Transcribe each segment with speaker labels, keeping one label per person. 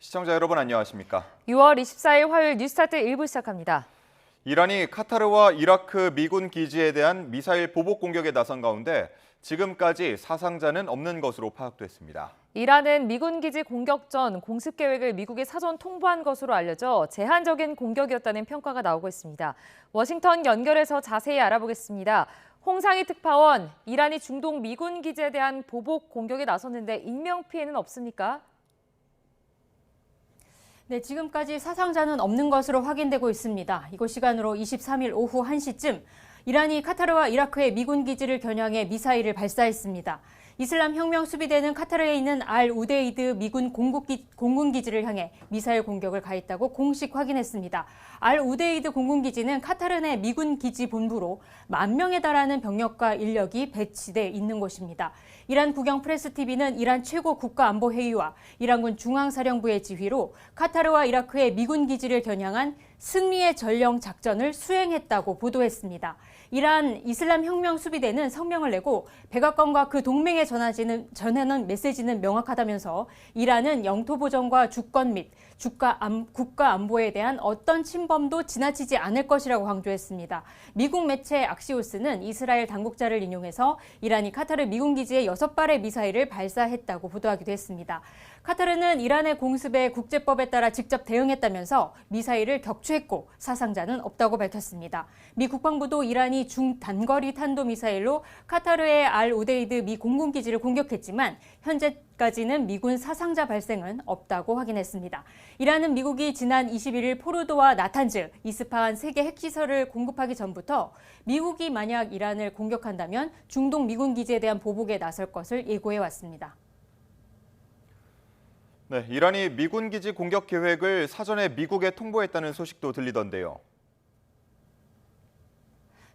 Speaker 1: 시청자 여러분 안녕하십니까?
Speaker 2: 6월 24일 화요일 뉴스타트 1부 시작합니다.
Speaker 1: 이란이 카타르와 이라크 미군 기지에 대한 미사일 보복 공격에 나선 가운데 지금까지 사상자는 없는 것으로 파악됐습니다.
Speaker 2: 이란은 미군 기지 공격 전 공습 계획을 미국에 사전 통보한 것으로 알려져 제한적인 공격이었다는 평가가 나오고 있습니다. 워싱턴 연결해서 자세히 알아보겠습니다. 홍상희 특파원, 이란이 중동 미군 기지에 대한 보복 공격에 나섰는데 인명 피해는 없습니까?
Speaker 3: 네, 지금까지 사상자는 없는 것으로 확인되고 있습니다. 이곳 시간으로 23일 오후 1시쯤 이란이 카타르와 이라크의 미군 기지를 겨냥해 미사일을 발사했습니다. 이슬람 혁명 수비대는 카타르에 있는 알 우데이드 미군 공군 기지를 향해 미사일 공격을 가했다고 공식 확인했습니다. 알 우데이드 공군 기지는 카타르 내 미군 기지 본부로 10,000명에 달하는 병력과 인력이 배치돼 있는 곳입니다. 이란 국영 프레스TV는 이란 최고 국가안보회의와 이란군 중앙사령부의 지휘로 카타르와 이라크의 미군 기지를 겨냥한 승리의 전령 작전을 수행했다고 보도했습니다. 이란 이슬람 혁명 수비대는 성명을 내고 백악관과 그 동맹에 전하는 메시지는 명확하다면서 이란은 영토 보전과 주권 및 국가 안보에 대한 어떤 침범도 지나치지 않을 것이라고 강조했습니다. 미국 매체 악시오스는 이스라엘 당국자를 인용해서 이란이 카타르 미군 기지에 6발의 미사일을 발사했다고 보도하기도 했습니다. 카타르는 이란의 공습에 국제법에 따라 직접 대응했다면서 미사일을 격추했고 사상자는 없다고 밝혔습니다. 미 국방부도 이란이 중단거리 탄도미사일로 카타르의 알 우데이드 미 공군 기지를 공격했지만 현재까지는 미군 사상자 발생은 없다고 확인했습니다. 이란은 미국이 지난 21일 포르도와 나탄즈, 이스파한 3개 핵시설을 공급하기 전부터 미국이 만약 이란을 공격한다면 중동 미군 기지에 대한 보복에 나설 것을 예고해왔습니다.
Speaker 1: 네, 이란이 미군 기지 공격 계획을 사전에 미국에 통보했다는 소식도 들리던데요.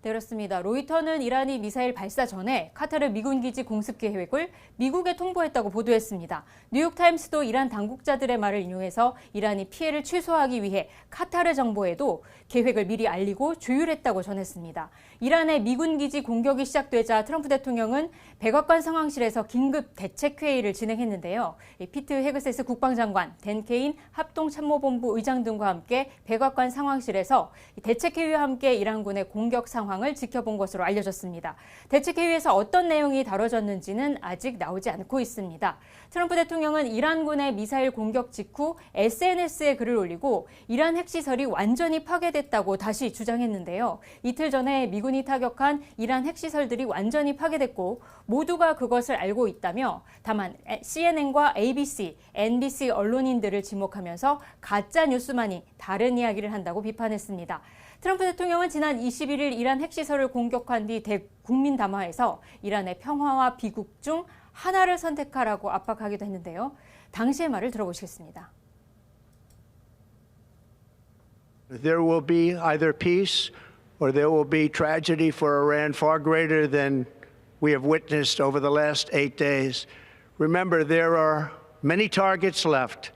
Speaker 3: 네, 그렇습니다. 로이터는 이란이 미사일 발사 전에 카타르 미군 기지 공습 계획을 미국에 통보했다고 보도했습니다. 뉴욕타임스도 이란 당국자들의 말을 인용해서 이란이 피해를 최소화하기 위해 카타르 정부에도 계획을 미리 알리고 조율했다고 전했습니다. 이란의 미군 기지 공격이 시작되자 트럼프 대통령은 백악관 상황실에서 긴급 대책회의를 진행했는데요. 피트 헤그세스 국방장관, 댄 케인 합동참모본부 의장 등과 함께 백악관 상황실에서 대책회의와 함께 이란군의 공격 상황을 지켜본 것으로 알려졌습니다. 대책회의에서 어떤 내용이 다뤄졌는지는 아직 나오지 않고 있습니다. 트럼프 대통령은 이란군의 미사일 공격 직후 SNS에 글을 올리고 이란 핵시설이 완전히 파괴됐다고 다시 주장했는데요. 이틀 전에 미군이 타격한 이란 핵시설들이 완전히 파괴됐고 모두가 그것을 알고 있다며 다만 CNN과 ABC, NBC 언론인들을 지목하면서 가짜 뉴스만이 다른 이야기를 한다고 비판했습니다. 트럼프 대통령은 지난 21일 이란 핵시설을 공격한 뒤 대국민 담화에서 이란의 평화와 비극 중 하나를 선택하라고 압박하기도 했는데요. 당시의 말을 들어보시겠습니다.
Speaker 4: There will be either peace or there will be tragedy for Iran far greater than we have witnessed over the last 8 days. Remember, there are many targets left.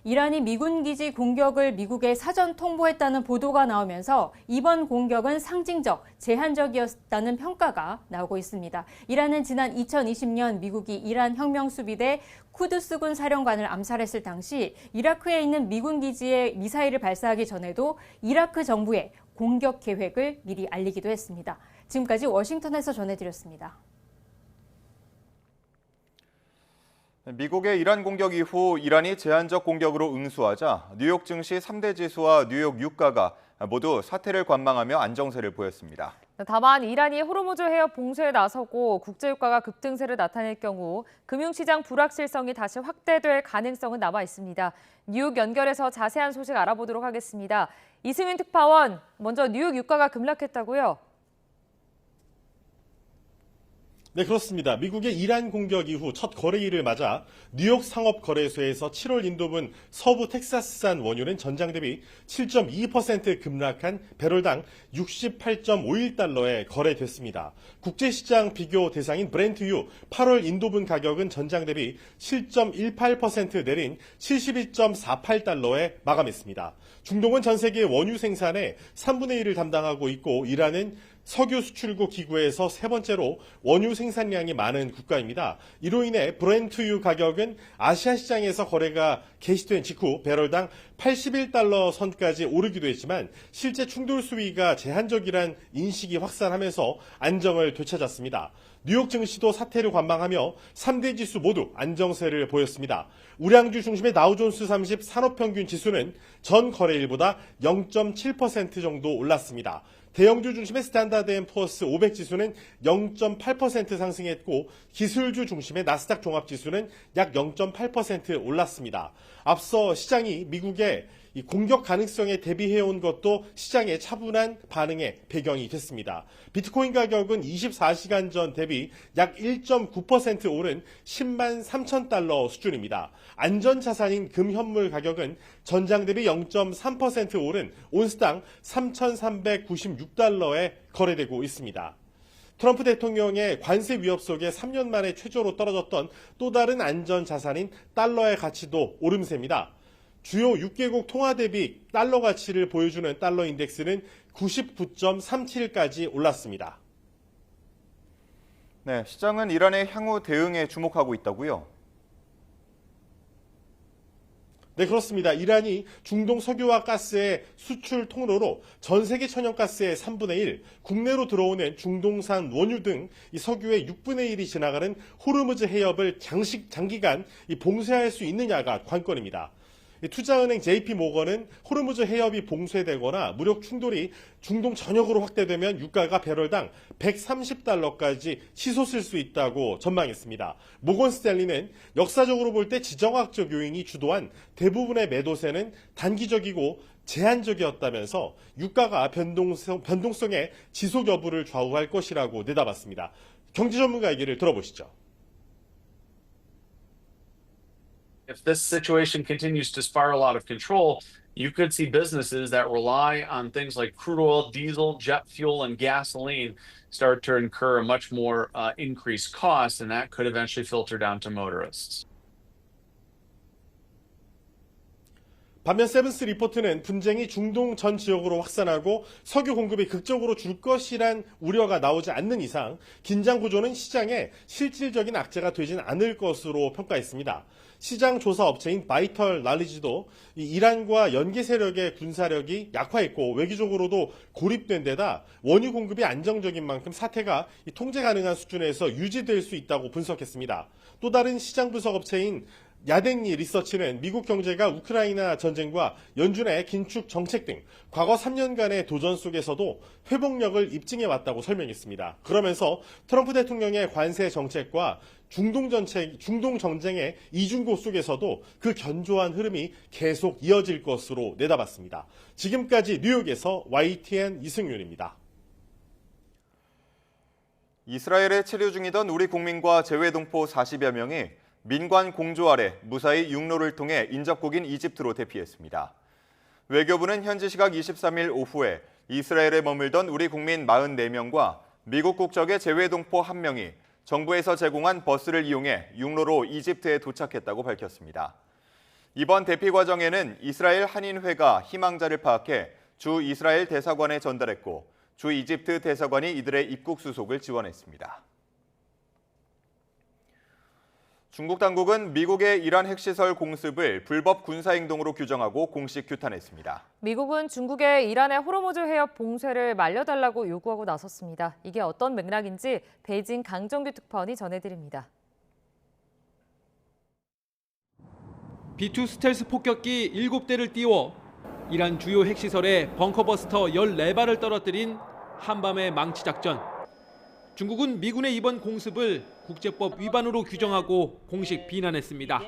Speaker 3: 이란이 미군 기지 공격을 미국에 사전 통보했다는 보도가 나오면서 이번 공격은 상징적, 제한적이었다는 평가가 나오고 있습니다. 이란은 지난 2020년 미국이 이란 혁명수비대 쿠드스군 사령관을 암살했을 당시 이라크에 있는 미군 기지에 미사일을 발사하기 전에도 이라크 정부에 공격 계획을 미리 알리기도 했습니다. 지금까지 워싱턴에서 전해드렸습니다.
Speaker 1: 미국의 이란 공격 이후 이란이 제한적 공격으로 응수하자 뉴욕 증시 3대 지수와 뉴욕 유가가 모두 사태를 관망하며 안정세를 보였습니다.
Speaker 2: 다만 이란이 호르무즈 해협 봉쇄에 나서고 국제유가가 급등세를 나타낼 경우 금융시장 불확실성이 다시 확대될 가능성은 남아 있습니다. 뉴욕 연결해서 자세한 소식 알아보도록 하겠습니다. 이승윤 특파원, 먼저 뉴욕 유가가 급락했다고요?
Speaker 5: 네, 그렇습니다. 미국의 이란 공격 이후 첫 거래일을 맞아 뉴욕 상업거래소에서 7월 인도분 서부 텍사스산 원유는 전장 대비 7.2% 급락한 배럴당 68.51달러에 거래됐습니다. 국제시장 비교 대상인 브렌트유 8월 인도분 가격은 전장 대비 7.18% 내린 71.48달러에 마감했습니다. 중동은 전 세계 원유 생산의 3분의 1을 담당하고 있고 이란은 석유 수출국 기구에서 세 번째로 원유 생산량이 많은 국가입니다. 이로 인해 브렌트유 가격은 아시아 시장에서 거래가 개시된 직후 배럴당 81달러 선까지 오르기도 했지만 실제 충돌 수위가 제한적이란 인식이 확산하면서 안정을 되찾았습니다. 뉴욕 증시도 사태를 관망하며 3대 지수 모두 안정세를 보였습니다. 우량주 중심의 다우존스 30 산업평균 지수는 전 거래일보다 0.7% 정도 올랐습니다. 대형주 중심의 스탠다드앤푸어스 500 지수는 0.8% 상승했고 기술주 중심의 나스닥 종합지수는 약 0.8% 올랐습니다. 앞서 시장이 미국의 이 공격 가능성에 대비해온 것도 시장의 차분한 반응의 배경이 됐습니다. 비트코인 가격은 24시간 전 대비 약 1.9% 오른 10만 3천 달러 수준입니다. 안전자산인 금현물 가격은 전장 대비 0.3% 오른 온스당 3,396달러에 거래되고 있습니다. 트럼프 대통령의 관세 위협 속에 3년 만에 최저로 떨어졌던 또 다른 안전자산인 달러의 가치도 오름세입니다. 주요 6개국 통화 대비 달러 가치를 보여주는 달러 인덱스는 99.37까지 올랐습니다.
Speaker 1: 네, 시장은 이란의 향후 대응에 주목하고 있다고요?
Speaker 5: 네, 그렇습니다. 이란이 중동 석유와 가스의 수출 통로로 전 세계 천연가스의 3분의 1, 국내로 들어오는 중동산 원유 등 이 석유의 6분의 1이 지나가는 호르무즈 해협을 장기간 봉쇄할 수 있느냐가 관건입니다. 투자은행 JP모건은 호르무즈 해협이 봉쇄되거나 무력 충돌이 중동 전역으로 확대되면 유가가 배럴당 130달러까지 치솟을 수 있다고 전망했습니다. 모건 스탠리는 역사적으로 볼 때 지정학적 요인이 주도한 대부분의 매도세는 단기적이고 제한적이었다면서 유가가 변동성의 지속 여부를 좌우할 것이라고 내다봤습니다. 경제 전문가 얘기를 들어보시죠.
Speaker 6: If this situation continues to spiral out of control, you could see businesses that rely on things like crude oil, diesel, jet fuel, and gasoline start to incur a much more increased cost, and that could eventually filter down to motorists.
Speaker 5: 반면 세븐스 리포트는 분쟁이 중동 전 지역으로 확산하고 석유 공급이 극적으로 줄 것이란 우려가 나오지 않는 이상 긴장 구조는 시장에 실질적인 악재가 되진 않을 것으로 평가했습니다. 시장 조사 업체인 바이털 날리지도 이란과 연계 세력의 군사력이 약화했고 외교적으로도 고립된 데다 원유 공급이 안정적인 만큼 사태가 통제 가능한 수준에서 유지될 수 있다고 분석했습니다. 또 다른 시장 분석 업체인 야댕리 리서치는 미국 경제가 우크라이나 전쟁과 연준의 긴축 정책 등 과거 3년간의 도전 속에서도 회복력을 입증해왔다고 설명했습니다. 그러면서 트럼프 대통령의 관세 정책과 중동 전쟁의 이중고 속에서도 그 견조한 흐름이 계속 이어질 것으로 내다봤습니다. 지금까지 뉴욕에서 YTN 이승윤입니다.
Speaker 1: 이스라엘에 체류 중이던 우리 국민과 재외동포 40여 명이 민관 공조 아래 무사히 육로를 통해 인접국인 이집트로 대피했습니다. 외교부는 현지 시각 23일 오후에 이스라엘에 머물던 우리 국민 44명과 미국 국적의 재외동포 1명이 정부에서 제공한 버스를 이용해 육로로 이집트에 도착했다고 밝혔습니다. 이번 대피 과정에는 이스라엘 한인회가 희망자를 파악해 주 이스라엘 대사관에 전달했고 주 이집트 대사관이 이들의 입국 수속을 지원했습니다. 중국 당국은 미국의 이란 핵시설 공습을 불법 군사행동으로 규정하고 공식 규탄했습니다.
Speaker 2: 미국은 중국의 이란의 호르무즈 해협 봉쇄를 말려달라고 요구하고 나섰습니다. 이게 어떤 맥락인지 베이징 강정규 특파원이 전해드립니다.
Speaker 7: B2 스텔스 폭격기 7대를 띄워 이란 주요 핵시설에 벙커버스터 14발을 떨어뜨린 한밤의 망치 작전. 중국은 미군의 이번 공습을 국제법 위반으로 규정하고 공식 비난했습니다.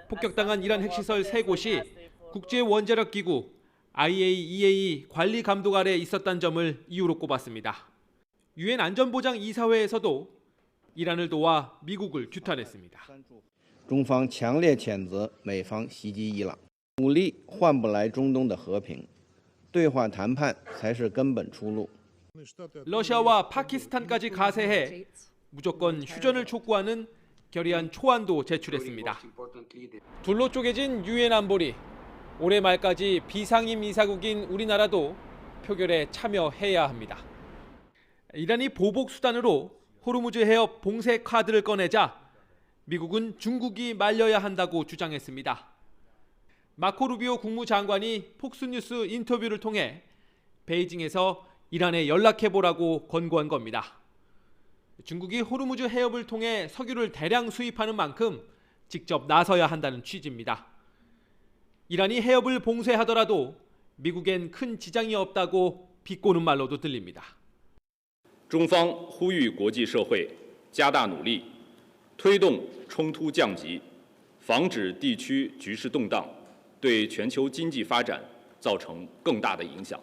Speaker 7: 폭격당한 이란 핵시설 3곳이 국제원자력기구 IAEA 관리 감독 아래 있었다는 점을 이유로 꼽았습니다. 유엔 안전보장이사회에서도 이란을 도와 미국을 규탄했습니다.
Speaker 8: 中方强烈谴责美方袭击伊朗，武力换不来中东的和平，对话谈判才是根本出路。
Speaker 7: 러시아와 파키스탄까지 가세해 무조건 휴전을 촉구하는 결의안 초안도 제출했습니다. 둘로 쪼개진 유엔 안보리, 올해 말까지 비상임 이사국인 우리나라도 표결에 참여해야 합니다. 이란이 보복 수단으로 호르무즈 해협 봉쇄 카드를 꺼내자 미국은 중국이 말려야 한다고 주장했습니다. 마코 루비오 국무장관이 폭스뉴스 인터뷰를 통해 베이징에서 이란에 연락해보라고 권고한 겁니다. 중국이 호르무즈 해협을 통해 석유를 대량 수입하는 만큼 직접 나서야 한다는 취지입니다. 이란이 해협을 봉쇄하더라도 미국엔 큰 지장이 없다고 비꼬는 말로도 들립니다.
Speaker 9: 中方呼吁国际社会加大努力，推动冲突降级，防止地区局势动荡，对全球经济发展造成更大的影响。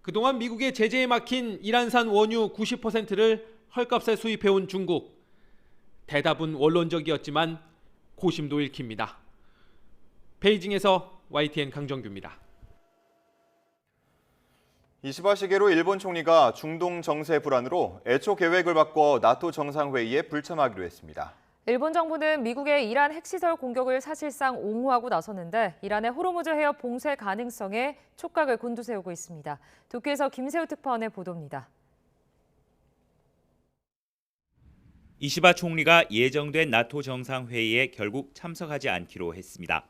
Speaker 7: 그동안 미국의 제재에 막힌 이란산 원유 90%를 헐값에 수입해온 중국. 대답은 원론적이었지만 고심도 읽힙니다. 베이징에서 YTN 강정규입니다.
Speaker 1: 이시바 시게로 일본 총리가 중동 정세 불안으로 애초 계획을 바꿔 나토 정상회의에 불참하기로 했습니다.
Speaker 2: 일본 정부는 미국의 이란 핵시설 공격을 사실상 옹호하고 나섰는데 이란의 호르무즈 해협 봉쇄 가능성에 촉각을 곤두세우고 있습니다. 도쿄에서 김세우 특파원의 보도입니다.
Speaker 10: 이시바 총리가 예정된 나토 정상회의에 결국 참석하지 않기로 했습니다.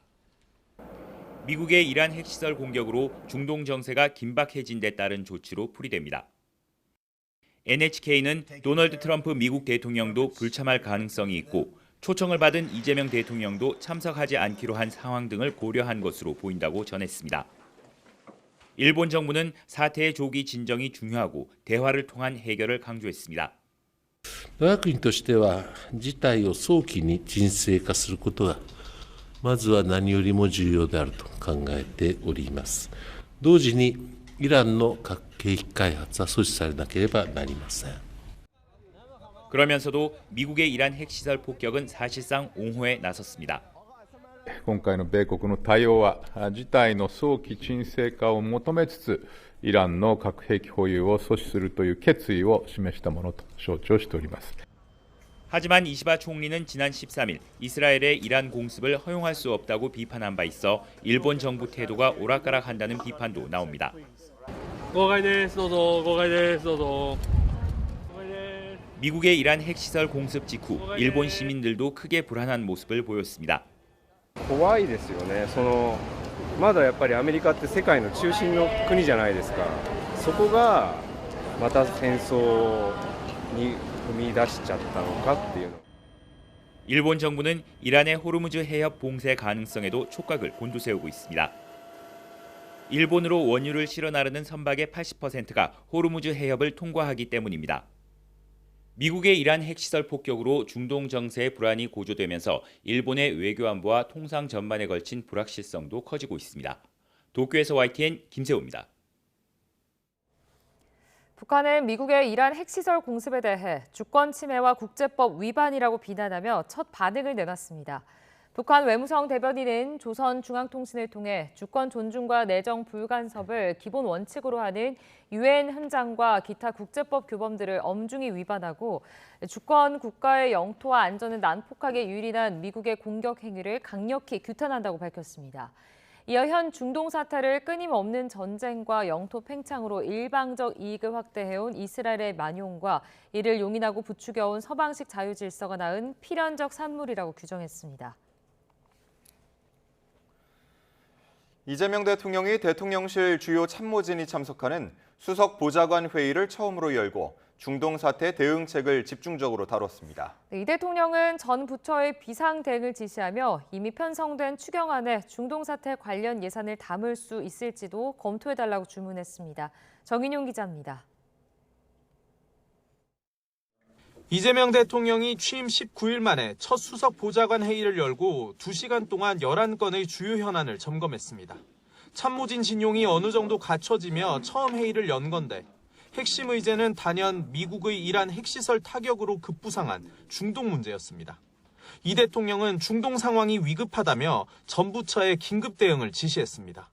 Speaker 10: 미국의 이란 핵시설 공격으로 중동 정세가 긴박해진 데 따른 조치로 풀이됩니다. NHK는 도널드 트럼프 미국 대통령도 불참할 가능성이 있고 초청을 받은 이재명 대통령도 참석하지 않기로 한 상황 등을 고려한 것으로 보인다고 전했습니다. 일본 정부는 사태의 조기 진정이 중요하고 대화를 통한 해결을 강조했습니다.
Speaker 11: 我が国としては事態を早期に沈静化することがまずは何よりも重要であると考えております。同時にイランの核兵器開発は阻止されなければなりません。
Speaker 10: 그러면서도 미국의 이란 핵시설 폭격은 사실상 옹호에 나섰습니다.
Speaker 12: 今回の米国の対応は事態の早期沈静化を求めつつイランの核兵器保有を阻止するという決意を示したものと承知をしております。
Speaker 10: 하지만 이시바 총리는 지난 13일 이스라엘의 이란 공습을 허용할 수 없다고 비판한 바 있어 일본 정부 태도가 오락가락한다는 비판도 나옵니다. 미국의 이란 핵시설 공습 직후 일본 시민들도 크게 불안한 모습을 보였습니다.
Speaker 13: 怖いですよね。まだやっぱりアメリカって世界の中心の国じゃないですか。そこがまた戦争に踏み出しちゃったのかっていうの。
Speaker 10: 일본 정부는 이란의 호르무즈 해협 봉쇄 가능성에도 촉각을 곤두세우고 있습니다. 일본으로 원유를 실어 나르는 선박의 80%가 호르무즈 해협을 통과하기 때문입니다. 미국의 이란 핵시설 폭격으로 중동 정세의 불안이 고조되면서 일본의 외교안보와 통상 전반에 걸친 불확실성도 커지고 있습니다. 도쿄에서 YTN 김세우입니다.
Speaker 2: 북한은 미국의 이란 핵시설 공습에 대해 주권 침해와 국제법 위반이라고 비난하며 첫 반응을 내놨습니다. 북한 외무성 대변인은 조선중앙통신을 통해 주권 존중과 내정 불간섭을 기본 원칙으로 하는 유엔 헌장과 기타 국제법 규범들을 엄중히 위반하고 주권 국가의 영토와 안전을 난폭하게 유린한 미국의 공격 행위를 강력히 규탄한다고 밝혔습니다. 이어 현 중동 사태를 끊임없는 전쟁과 영토 팽창으로 일방적 이익을 확대해온 이스라엘의 만용과 이를 용인하고 부추겨온 서방식 자유질서가 낳은 필연적 산물이라고 규정했습니다.
Speaker 1: 이재명 대통령이 대통령실 주요 참모진이 참석하는 수석 보좌관 회의를 처음으로 열고 중동 사태 대응책을 집중적으로 다뤘습니다.
Speaker 2: 이 대통령은 전 부처의 비상 대응을 지시하며 이미 편성된 추경안에 중동 사태 관련 예산을 담을 수 있을지도 검토해달라고 주문했습니다. 정인용 기자입니다.
Speaker 14: 이재명 대통령이 취임 19일 만에 첫 수석 보좌관 회의를 열고 2시간 동안 11건의 주요 현안을 점검했습니다. 참모진 진용이 어느 정도 갖춰지며 처음 회의를 연 건데 핵심 의제는 단연 미국의 이란 핵시설 타격으로 급부상한 중동 문제였습니다. 이 대통령은 중동 상황이 위급하다며 전 부처에 긴급 대응을 지시했습니다.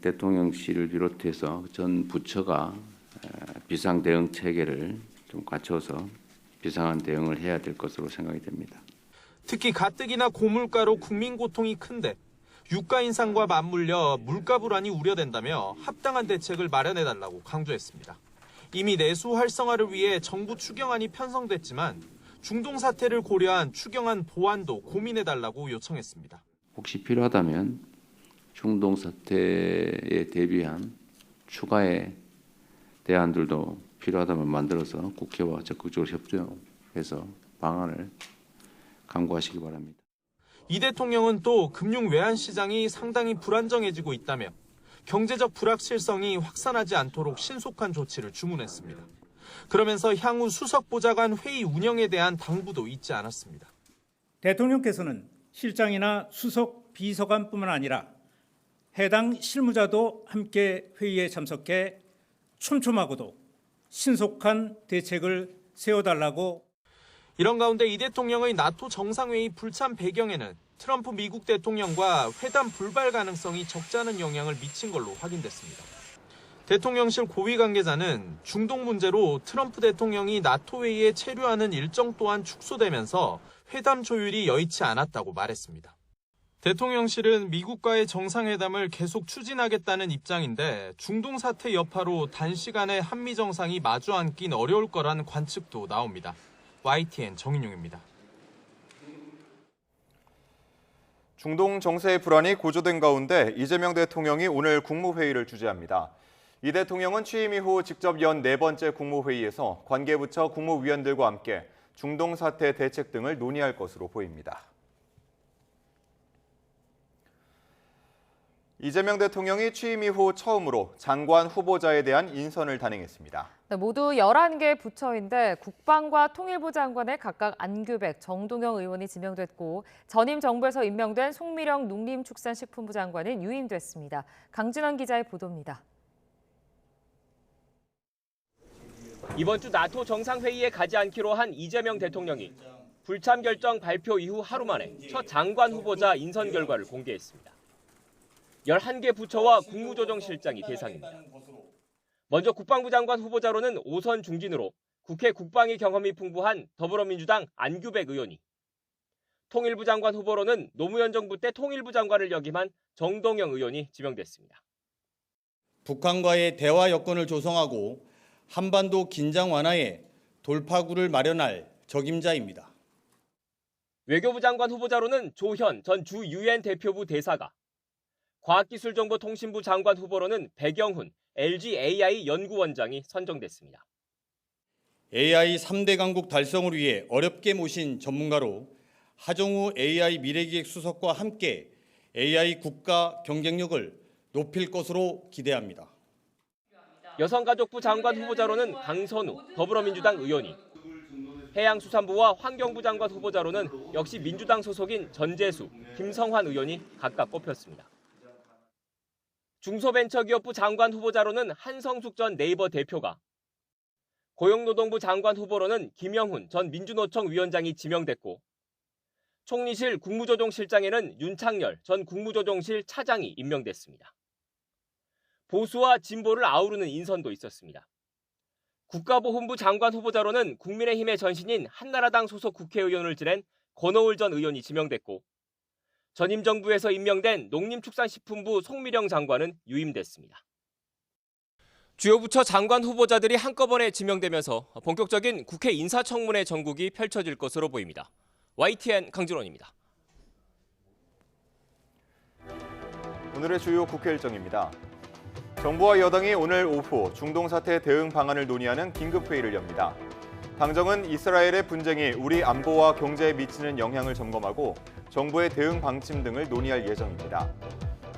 Speaker 15: 대통령실을 비롯해서 전 부처가 비상 대응 체계를 좀 갖춰서 비상한 대응을 해야 될 것으로 생각이 됩니다.
Speaker 14: 특히 가뜩이나 고물가로 국민 고통이 큰데 유가 인상과 맞물려 물가 불안이 우려된다며 합당한 대책을 마련해달라고 강조했습니다. 이미 내수 활성화를 위해 정부 추경안이 편성됐지만 중동 사태를 고려한 추경안 보완도 고민해달라고 요청했습니다.
Speaker 15: 혹시 필요하다면 중동 사태에 대비한 추가의 대안들도 필요하다면 만들어서 국회와 적극적으로 협조해서 방안을 강구하시기 바랍니다.
Speaker 14: 이 대통령은 또 금융 외환 시장이 상당히 불안정해지고 있다며 경제적 불확실성이 확산하지 않도록 신속한 조치를 주문했습니다. 그러면서 향후 수석 보좌관 회의 운영에 대한 당부도 잊지 않았습니다.
Speaker 16: 대통령께서는 실장이나 수석 비서관뿐만 아니라 해당 실무자도 함께 회의에 참석해 촘촘하고도 신속한 대책을 세워달라고.
Speaker 14: 이런 가운데 이 대통령의 나토 정상회의 불참 배경에는 트럼프 미국 대통령과 회담 불발 가능성이 적지 않은 영향을 미친 걸로 확인됐습니다. 대통령실 고위 관계자는 중동 문제로 트럼프 대통령이 나토 회의에 체류하는 일정 또한 축소되면서 회담 조율이 여의치 않았다고 말했습니다. 대통령실은 미국과의 정상회담을 계속 추진하겠다는 입장인데 중동 사태 여파로 단시간에 한미 정상이 마주 앉긴 어려울 거란 관측도 나옵니다. YTN 정인용입니다.
Speaker 1: 중동 정세의 불안이 고조된 가운데 이재명 대통령이 오늘 국무회의를 주재합니다. 이 대통령은 취임 이후 직접 연 4번째 국무회의에서 관계부처 국무위원들과 함께 중동 사태 대책 등을 논의할 것으로 보입니다. 이재명 대통령이 취임 이후 처음으로 장관 후보자에 대한 인선을 단행했습니다.
Speaker 2: 네, 모두 11개 부처인데 국방과 통일부 장관에 각각 안규백, 정동영 의원이 지명됐고 전임 정부에서 임명된 송미령 농림축산식품부 장관은 유임됐습니다. 강진원 기자의 보도입니다.
Speaker 17: 이번 주 나토 정상회의에 가지 않기로 한 이재명 대통령이 불참 결정 발표 이후 하루 만에 첫 장관 후보자 인선 결과를 공개했습니다. 11개 부처와 국무조정실장이 대상입니다. 먼저 국방부 장관 후보자로는 오선 중진으로 국회 국방위 경험이 풍부한 더불어민주당 안규백 의원이, 통일부 장관 후보로는 노무현 정부 때 통일부 장관을 역임한 정동영 의원이 지명됐습니다.
Speaker 18: 북한과의 대화 여건을 조성하고 한반도 긴장 완화에 돌파구를 마련할 적임자입니다.
Speaker 17: 외교부 장관 후보자로는 조현 전 주 UN 대표부 대사가, 과학기술정보통신부 장관 후보로는 백영훈 LG AI 연구원장이 선정됐습니다.
Speaker 18: AI 3대 강국 달성을 위해 어렵게 모신 전문가로 하정우 AI 미래기획 수석과 함께 AI 국가 경쟁력을 높일 것으로 기대합니다.
Speaker 17: 여성가족부 장관 후보자로는 강선우 더불어민주당 의원이, 해양수산부와 환경부 장관 후보자로는 역시 민주당 소속인 전재수, 김성환 의원이 각각 꼽혔습니다. 중소벤처기업부 장관 후보자로는 한성숙 전 네이버 대표가, 고용노동부 장관 후보로는 김영훈 전 민주노총 위원장이 지명됐고, 총리실 국무조정실장에는 윤창열 전 국무조정실 차장이 임명됐습니다. 보수와 진보를 아우르는 인선도 있었습니다. 국가보훈부 장관 후보자로는 국민의힘의 전신인 한나라당 소속 국회의원을 지낸 권오을 전 의원이 지명됐고, 전임 정부에서 임명된 농림축산식품부 송미령 장관은 유임됐습니다. 주요 부처 장관 후보자들이 한꺼번에 지명되면서 본격적인 국회 인사청문회 전국이 펼쳐질 것으로 보입니다. YTN 강진원입니다.
Speaker 1: 오늘의 주요 국회 일정입니다. 정부와 여당이 오늘 오후 중동 사태 대응 방안을 논의하는 긴급회의를 엽니다. 당정은 이스라엘의 분쟁이 우리 안보와 경제에 미치는 영향을 점검하고 정부의 대응 방침 등을 논의할 예정입니다.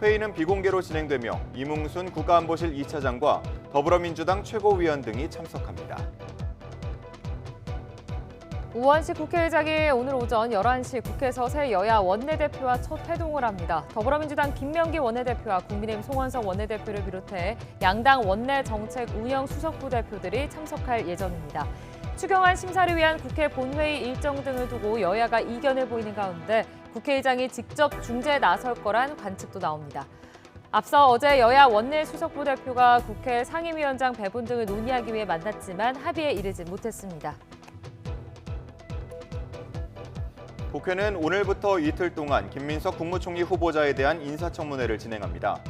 Speaker 1: 회의는 비공개로 진행되며 이뭉순 국가안보실 2차장과 더불어민주당 최고위원 등이 참석합니다.
Speaker 2: 우원식 국회의장이 오늘 오전 11시 국회에서 새 여야 원내대표와 첫 회동을 합니다. 더불어민주당 김명기 원내대표와 국민의힘 송원석 원내대표를 비롯해 양당 원내정책운영수석부 대표들이 참석할 예정입니다. 추경안 심사를 위한 국회 본회의 일정 등을 두고 여야가 이견을 보이는 가운데 국회의장이 직접 중재에 나설 거란 관측도 나옵니다. 앞서 어제 여야 원내수석부 대표가 국회 상임위원장 배분 등을 논의하기 위해 만났지만 합의에 이르지 못했습니다.
Speaker 1: 국회는 오늘부터 이틀 동안 김민석 국무총리 후보자에 대한 인사청문회를 진행합니다.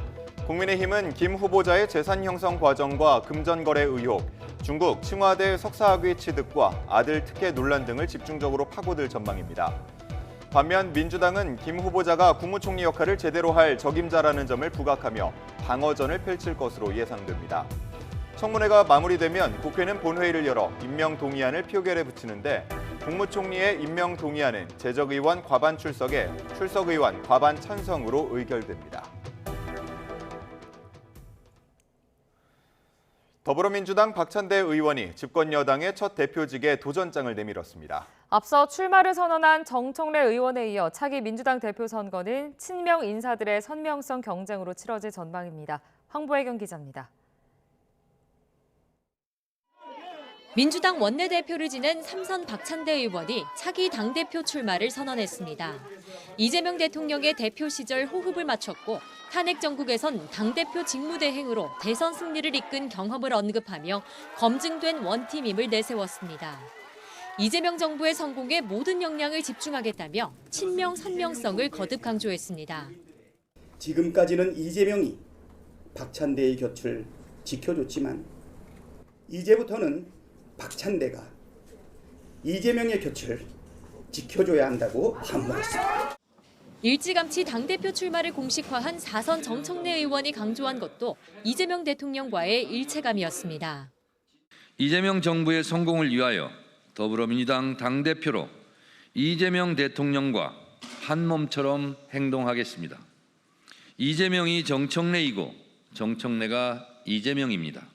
Speaker 1: 국민의힘은 김 후보자의 재산 형성 과정과 금전거래 의혹, 중국 칭화대 석사학위 취득과 아들 특혜 논란 등을 집중적으로 파고들 전망입니다. 반면 민주당은 김 후보자가 국무총리 역할을 제대로 할 적임자라는 점을 부각하며 방어전을 펼칠 것으로 예상됩니다. 청문회가 마무리되면 국회는 본회의를 열어 임명동의안을 표결에 붙이는데 국무총리의 임명동의안은 재적의원 과반 출석에 출석의원 과반 찬성으로 의결됩니다. 더불어민주당 박찬대 의원이 집권 여당의 첫 대표직에 도전장을 내밀었습니다.
Speaker 2: 앞서 출마를 선언한 정청래 의원에 이어 차기 민주당 대표 선거는 친명 인사들의 선명성 경쟁으로 치러질 전망입니다. 황보혜경 기자입니다.
Speaker 19: 민주당 원내대표를 지낸 삼선 박찬대 의원이 차기 당대표 출마를 선언했습니다. 이재명 대통령의 대표 시절 호흡을 맞췄고 탄핵 정국에선 당대표 직무대행으로 대선 승리를 이끈 경험을 언급하며 검증된 원팀임을 내세웠습니다. 이재명 정부의 성공에 모든 역량을 집중하겠다며 친명 선명성을 거듭 강조했습니다.
Speaker 20: 지금까지는 이재명이 박찬대의 곁을 지켜줬지만 이제부터는 박찬대가 이재명의 곁을 지켜줘야 한다고 반문했습니다.
Speaker 19: 일찌감치 당대표 출마를 공식화한 4선 정청래 의원이 강조한 것도 이재명 대통령과의 일체감이었습니다.
Speaker 21: 이재명 정부의 성공을 위하여 더불어민주당 당대표로 이재명 대통령과 한 몸처럼 행동하겠습니다. 이재명이 정청래이고 정청래가 이재명입니다.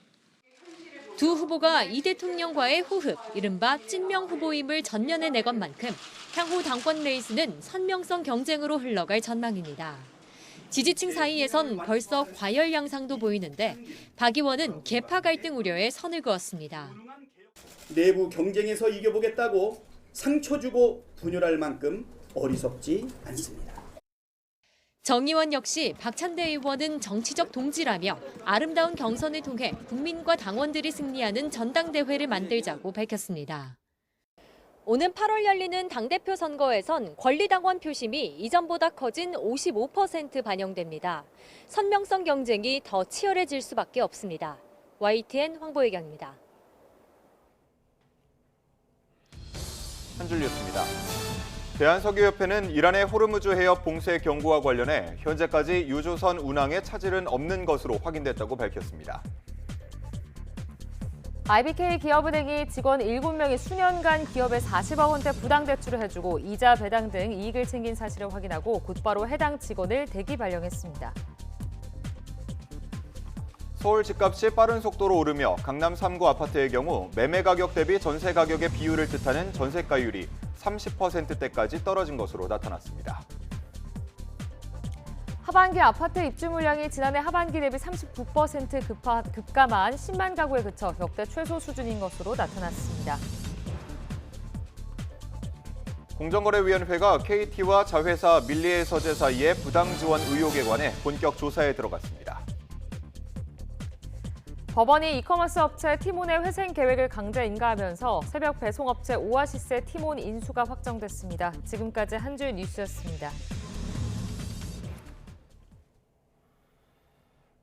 Speaker 19: 두 후보가 이 대통령과의 호흡, 이른바 찐명 후보임을 전면에 내건 만큼 향후 당권 레이스는 선명성 경쟁으로 흘러갈 전망입니다. 지지층 사이에선 벌써 과열 양상도 보이는데 박 의원은 계파 갈등 우려에 선을 그었습니다.
Speaker 20: 내부 경쟁에서 이겨보겠다고 상처 주고 분열할 만큼 어리석지 않습니다.
Speaker 19: 정 의원 역시 박찬대 의원은 정치적 동지라며 아름다운 경선을 통해 국민과 당원들이 승리하는 전당대회를 만들자고 밝혔습니다. 오는 8월 열리는 당대표 선거에선 권리당원 표심이 이전보다 커진 55% 반영됩니다. 선명성 경쟁이 더 치열해질 수밖에 없습니다. YTN 황보혜경입니다.
Speaker 1: 한 줄 뉴스입니다. 대한석유협회는 이란의 호르무즈 해협 봉쇄 경고와 관련해 현재까지 유조선 운항에 차질은 없는 것으로 확인됐다고 밝혔습니다.
Speaker 2: IBK 기업은행이 직원 7명이 수년간 기업에 40억 원대 부당대출을 해주고 이자 배당 등 이익을 챙긴 사실을 확인하고 곧바로 해당 직원을 대기 발령했습니다.
Speaker 1: 서울 집값이 빠른 속도로 오르며 강남 3구 아파트의 경우 매매 가격 대비 전세 가격의 비율을 뜻하는 전세가율이 30%대까지 떨어진 것으로 나타났습니다.
Speaker 2: 하반기 아파트 입주 물량이 지난해 하반기 대비 39% 급감한 10만 가구에 그쳐 역대 최소 수준인 것으로 나타났습니다.
Speaker 1: 공정거래위원회가 KT와 자회사 밀리의 서재 사이의 부당 지원 의혹에 관해 본격 조사에 들어갔습니다.
Speaker 2: 법원이 이커머스 업체 티몬의 회생 계획을 강제 인가하면서 새벽 배송업체 오아시스의 티몬 인수가 확정됐습니다. 지금까지 한 줄 뉴스였습니다.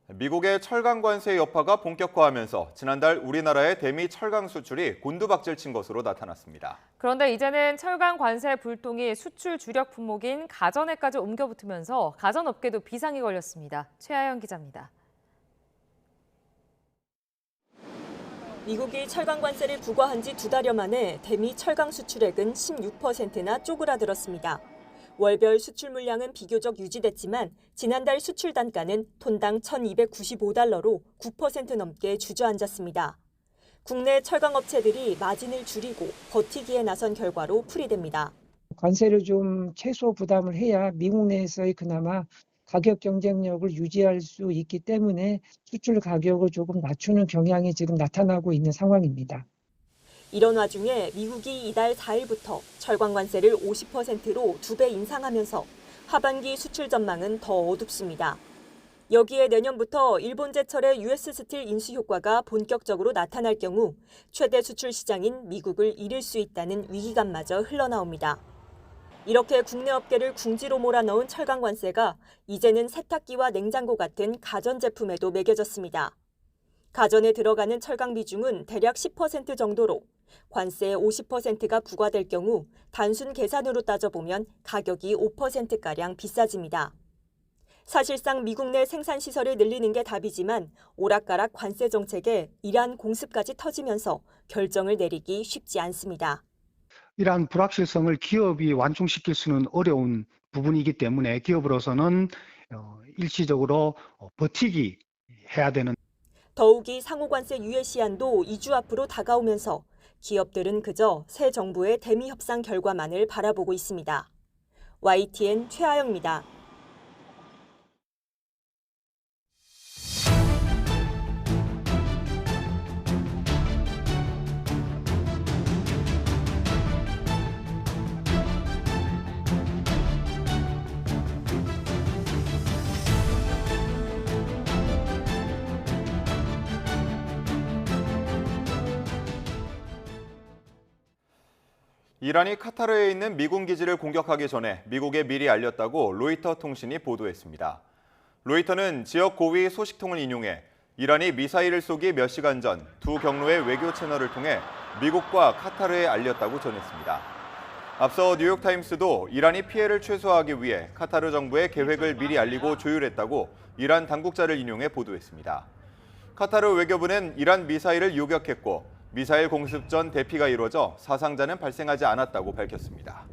Speaker 1: 미국의 철강 관세 여파가 본격화하면서 지난달 우리나라의 대미 철강 수출이 곤두박질 친 것으로 나타났습니다.
Speaker 2: 그런데 이제는 철강 관세 불통이 수출 주력 품목인 가전에까지 옮겨붙으면서 가전업계도 비상이 걸렸습니다. 최하영 기자입니다.
Speaker 22: 미국이 철강 관세를 부과한 지 2달여 만에 대미 철강 수출액은 16%나 쪼그라들었습니다. 월별 수출 물량은 비교적 유지됐지만 지난달 수출 단가는 톤당 1,295달러로 9% 넘게 주저앉았습니다. 국내 철강 업체들이 마진을 줄이고 버티기에 나선 결과로 풀이됩니다.
Speaker 23: 관세를 좀 최소 부담을 해야 미국 내에서의 그나마 가격 경쟁력을 유지할 수 있기 때문에 수출 가격을 조금 낮추는 경향이 지금 나타나고 있는 상황입니다.
Speaker 22: 이런 와중에 미국이 이달 4일부터 철강 관세를 50%로 2배 인상하면서 하반기 수출 전망은 더 어둡습니다. 여기에 내년부터 일본 제철의 US 스틸 인수 효과가 본격적으로 나타날 경우 최대 수출 시장인 미국을 잃을 수 있다는 위기감마저 흘러나옵니다. 이렇게 국내 업계를 궁지로 몰아넣은 철강 관세가 이제는 세탁기와 냉장고 같은 가전제품에도 매겨졌습니다. 가전에 들어가는 철강 비중은 대략 10% 정도로 관세의 50%가 부과될 경우 단순 계산으로 따져보면 가격이 5%가량 비싸집니다. 사실상 미국 내 생산시설을 늘리는 게 답이지만 오락가락 관세 정책에 이란 공습까지 터지면서 결정을 내리기 쉽지 않습니다.
Speaker 3: 이러한 불확실성을 기업이 완충시킬 수는 어려운 부분이기 때문에 기업으로서는 일시적으로 버티기 해야 되는.
Speaker 22: 더욱이 상호관세 유예 시한도 2주 앞으로 다가오면서 기업들은 그저 새 정부의 대미 협상 결과만을 바라보고 있습니다. YTN 최아영입니다.
Speaker 1: 이란이 카타르에 있는 미군 기지를 공격하기 전에 미국에 미리 알렸다고 로이터 통신이 보도했습니다. 로이터는 지역 고위 소식통을 인용해 이란이 미사일을 쏘기 몇 시간 전 두 경로의 외교 채널을 통해 미국과 카타르에 알렸다고 전했습니다. 앞서 뉴욕타임스도 이란이 피해를 최소화하기 위해 카타르 정부의 계획을 미리 알리고 조율했다고 이란 당국자를 인용해 보도했습니다. 카타르 외교부는 이란 미사일을 요격했고 미사일 공습 전 대피가 이루어져 사상자는 발생하지 않았다고 밝혔습니다.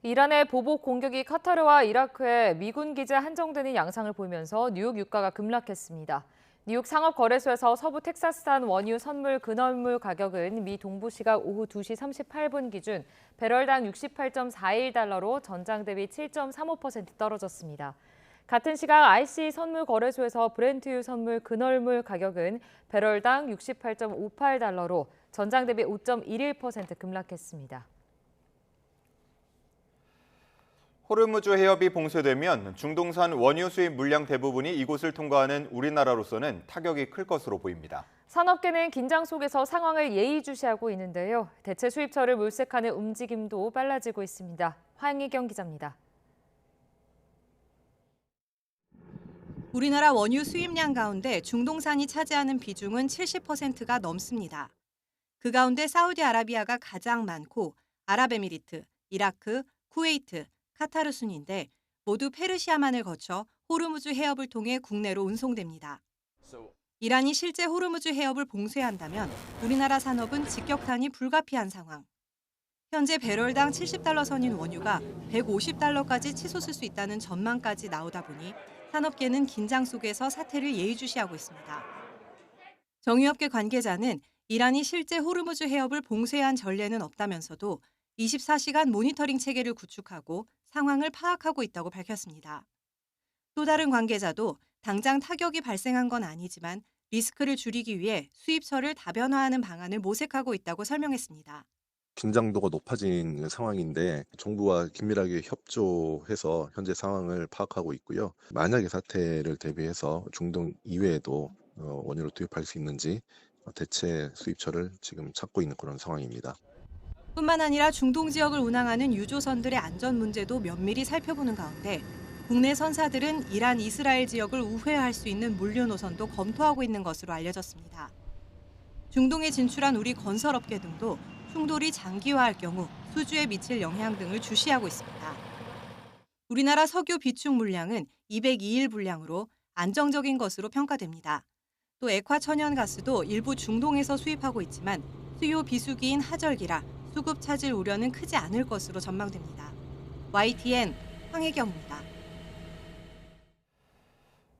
Speaker 2: 이란의 보복 공격이 카타르와 이라크에 미군 기지에 한정되는 양상을 보이면서 뉴욕 유가가 급락했습니다. 뉴욕 상업거래소에서 서부 텍사스산 원유 선물 근원물 가격은 미 동부 시각 오후 2시 38분 기준 배럴당 68.41달러로 전장 대비 7.35% 떨어졌습니다. 같은 시각 IC 선물 거래소에서 브렌트유 선물 근원물 가격은 배럴당 68.58달러로 전장 대비 5.11% 급락했습니다.
Speaker 1: 호르무즈 해협이 봉쇄되면 중동산 원유 수입 물량 대부분이 이곳을 통과하는 우리나라로서는 타격이 클 것으로 보입니다.
Speaker 2: 산업계는 긴장 속에서 상황을 예의주시하고 있는데요. 대체 수입처를 물색하는 움직임도 빨라지고 있습니다. 황희경 기자입니다.
Speaker 4: 우리나라 원유 수입량 가운데 중동산이 차지하는 비중은 70%가 넘습니다. 그 가운데 사우디아라비아가 가장 많고 아랍에미리트, 이라크, 쿠웨이트, 카타르 순인데 모두 페르시아만을 거쳐 호르무즈 해협을 통해 국내로 운송됩니다. 이란이 실제 호르무즈 해협을 봉쇄한다면 우리나라 산업은 직격탄이 불가피한 상황. 현재 배럴당 70달러 선인 원유가 150달러까지 치솟을 수 있다는 전망까지 나오다 보니 산업계는 긴장 속에서 사태를 예의주시하고 있습니다. 정유업계 관계자는 이란이 실제 호르무즈 해협을 봉쇄한 전례는 없다면서도 24시간 모니터링 체계를 구축하고 상황을 파악하고 있다고 밝혔습니다. 또 다른 관계자도 당장 타격이 발생한 건 아니지만 리스크를 줄이기 위해 수입처를 다변화하는 방안을 모색하고 있다고 설명했습니다.
Speaker 6: 긴장도가 높아진 상황인데 정부와 긴밀하게 협조해서 현재 상황을 파악하고 있고요. 만약의 사태를 대비해서 중동 이외에도 원유를 투입할 수 있는지 대체 수입처를 지금 찾고 있는 그런 상황입니다.
Speaker 4: 뿐만 아니라 중동 지역을 운항하는 유조선들의 안전 문제도 면밀히 살펴보는 가운데 국내 선사들은 이란, 이스라엘 지역을 우회할 수 있는 물류 노선도 검토하고 있는 것으로 알려졌습니다. 중동에 진출한 우리 건설업계 등도 충돌이 장기화할 경우 수주에 미칠 영향 등을 주시하고 있습니다. 우리나라 석유 비축 물량은 202일 분량으로 안정적인 것으로 평가됩니다. 또 액화 천연가스도 일부 중동에서 수입하고 있지만 수요 비수기인 하절기라 수급 차질 우려는 크지 않을 것으로 전망됩니다. YTN 황혜경입니다.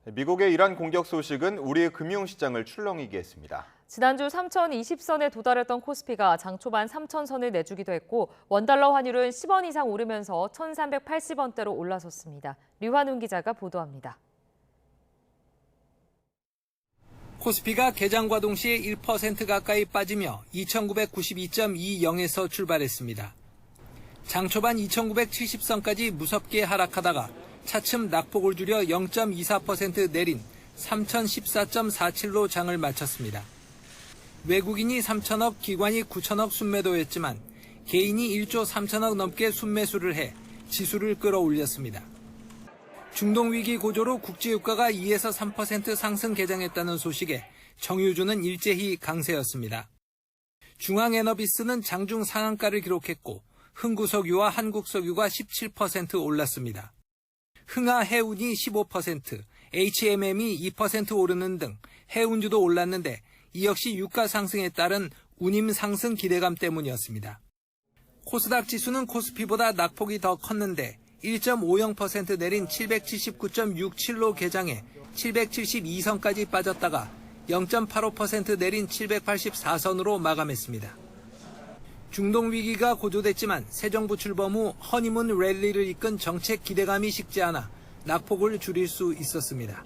Speaker 1: 미국의 이란 공격 소식은 우리의 금융시장을 출렁이게 했습니다.
Speaker 2: 지난주 3,020선에 도달했던 코스피가 장 초반 3,000선을 내주기도 했고 원달러 환율은 10원 이상 오르면서 1,380원대로 올라섰습니다. 류환웅 기자가 보도합니다.
Speaker 24: 코스피가 개장과 동시에 1% 가까이 빠지며 2,992.20에서 출발했습니다. 장 초반 2,970선까지 무섭게 하락하다가 차츰 낙폭을 줄여 0.24% 내린 3,014.47로 장을 마쳤습니다. 외국인이 3천억, 기관이 9천억 순매도했지만 개인이 1조 3천억 넘게 순매수를 해 지수를 끌어올렸습니다. 중동위기 고조로 국제유가가 2에서 3% 상승 개장했다는 소식에 정유주는 일제히 강세였습니다. 중앙에너비스는 장중 상한가를 기록했고 흥구석유와 한국석유가 17% 올랐습니다. 흥하해운이 15%, HMM이 2% 오르는 등 해운주도 올랐는데 이 역시 유가 상승에 따른 운임 상승 기대감 때문이었습니다. 코스닥 지수는 코스피보다 낙폭이 더 컸는데 1.50% 내린 779.67로 개장해 772선까지 빠졌다가 0.85% 내린 784선으로 마감했습니다. 중동 위기가 고조됐지만 새 정부 출범 후 허니문 랠리를 이끈 정책 기대감이 식지 않아 낙폭을 줄일 수 있었습니다.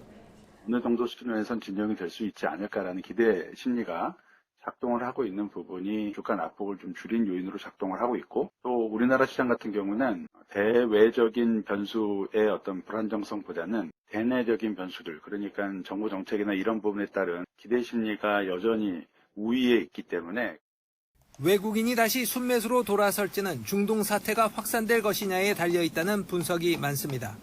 Speaker 5: 어느 정도 수준에선 진정이 될 수 있지 않을까라는 기대 심리가 작동을 하고 있는 부분이 주가 낙폭을 좀 줄인 요인으로 작동을 하고 있고, 또 우리나라 시장 같은 경우는 대외적인 변수의 어떤 불안정성보다는 대내적인 변수들, 그러니까 정부 정책이나 이런 부분에 따른 기대 심리가 여전히 우위에 있기 때문에
Speaker 24: 외국인이 다시 순매수로 돌아설지는 중동 사태가 확산될 것이냐에 달려있다는 분석이 많습니다.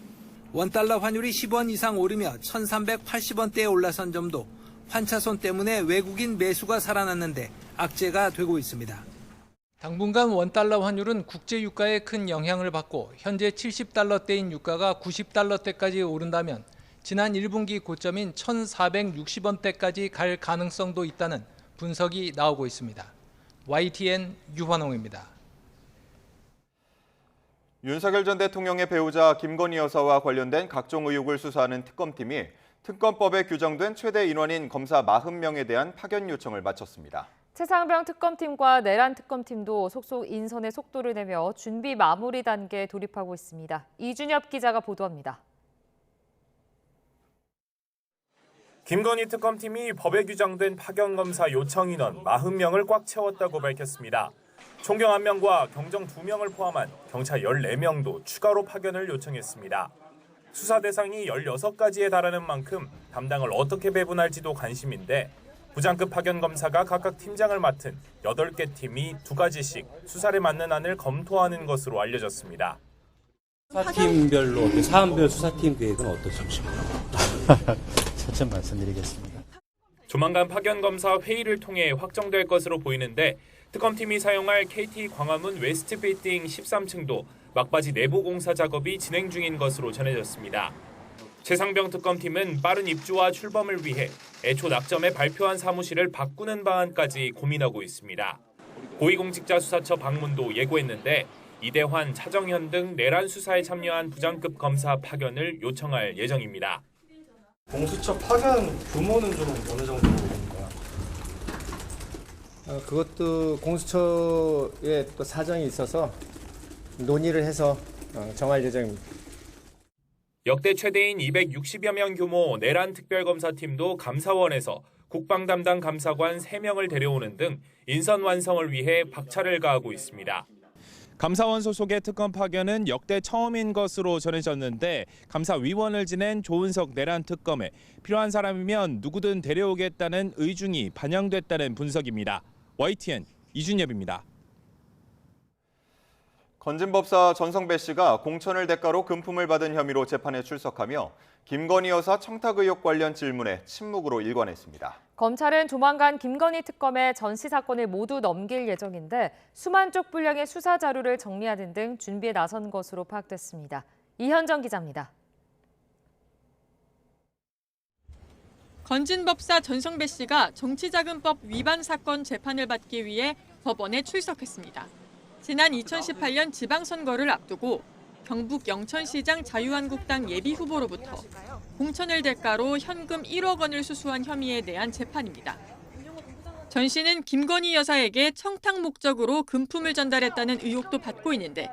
Speaker 24: 원달러 환율이 10원 이상 오르며 1380원대에 올라선 점도 환차손 때문에 외국인 매수가 살아났는데 악재가 되고 있습니다. 당분간 원달러 환율은 국제유가에 큰 영향을 받고 현재 70달러대인 유가가 90달러대까지 오른다면 지난 1분기 고점인 1460원대까지 갈 가능성도 있다는 분석이 나오고 있습니다. YTN 유환홍입니다.
Speaker 1: 윤석열 전 대통령의 배우자 김건희 여사와 관련된 각종 의혹을 수사하는 특검팀이 특검법에 규정된 최대 인원인 검사 40명에 대한 파견 요청을 마쳤습니다.
Speaker 2: 최상병 특검팀과 내란 특검팀도 속속 인선의 속도를 내며 준비 마무리 단계에 돌입하고 있습니다. 이준엽 기자가 보도합니다.
Speaker 7: 김건희 특검팀이 법에 규정된 파견검사 요청 인원 40명을 꽉 채웠다고 밝혔습니다. 총경 1명과 경정 2명을 포함한 경찰 14명도 추가로 파견을 요청했습니다. 수사 대상이 16가지에 달하는 만큼 담당을 어떻게 배분할지도 관심인데 부장급 파견검사가 각각 팀장을 맡은 8개 팀이 2가지씩 수사를 맡는 안을 검토하는 것으로 알려졌습니다.
Speaker 8: 수사팀별로 사안별 수사팀 계획은 어떠신지 차츰 말씀드리겠습니다.
Speaker 7: 조만간 파견검사 회의를 통해 확정될 것으로 보이는데 특검팀이 사용할 KT 광화문 웨스트 빌딩 13층도 막바지 내부 공사 작업이 진행 중인 것으로 전해졌습니다. 최상병 특검팀은 빠른 입주와 출범을 위해 애초 낙점에 발표한 사무실을 바꾸는 방안까지 고민하고 있습니다. 고위공직자수사처 방문도 예고했는데 이대환, 차정현 등 내란 수사에 참여한 부장급 검사 파견을 요청할 예정입니다.
Speaker 9: 공수처 파견 규모는 좀 어느 정도인가요?
Speaker 25: 그것도 공수처에 또 사정이 있어서 논의를 해서 정할 예정입니다.
Speaker 7: 역대 최대인 260여 명 규모 내란 특별검사팀도 감사원에서 국방 담당 감사관 3명을 데려오는 등 인선 완성을 위해 박차를 가하고 있습니다.
Speaker 26: 감사원 소속의 특검 파견은 역대 처음인 것으로 전해졌는데 감사위원을 지낸 조은석 내란 특검에 필요한 사람이면 누구든 데려오겠다는 의중이 반영됐다는 분석입니다. YTN 이준엽입니다.
Speaker 1: 건진법사 전성배 씨가 공천을 대가로 금품을 받은 혐의로 재판에 출석하며 김건희 여사 청탁 의혹 관련 질문에 침묵으로 일관했습니다.
Speaker 2: 검찰은 조만간 김건희 특검에 전시 사건을 모두 넘길 예정인데 수만 쪽 분량의 수사 자료를 정리하는 등 준비에 나선 것으로 파악됐습니다. 이현정 기자입니다.
Speaker 27: 건진법사 전성배 씨가 정치자금법 위반 사건 재판을 받기 위해 법원에 출석했습니다. 지난 2018년 지방선거를 앞두고 경북 영천시장 자유한국당 예비후보로부터 공천을 대가로 현금 1억 원을 수수한 혐의에 대한 재판입니다. 전 씨는 김건희 여사에게 청탁 목적으로 금품을 전달했다는 의혹도 받고 있는데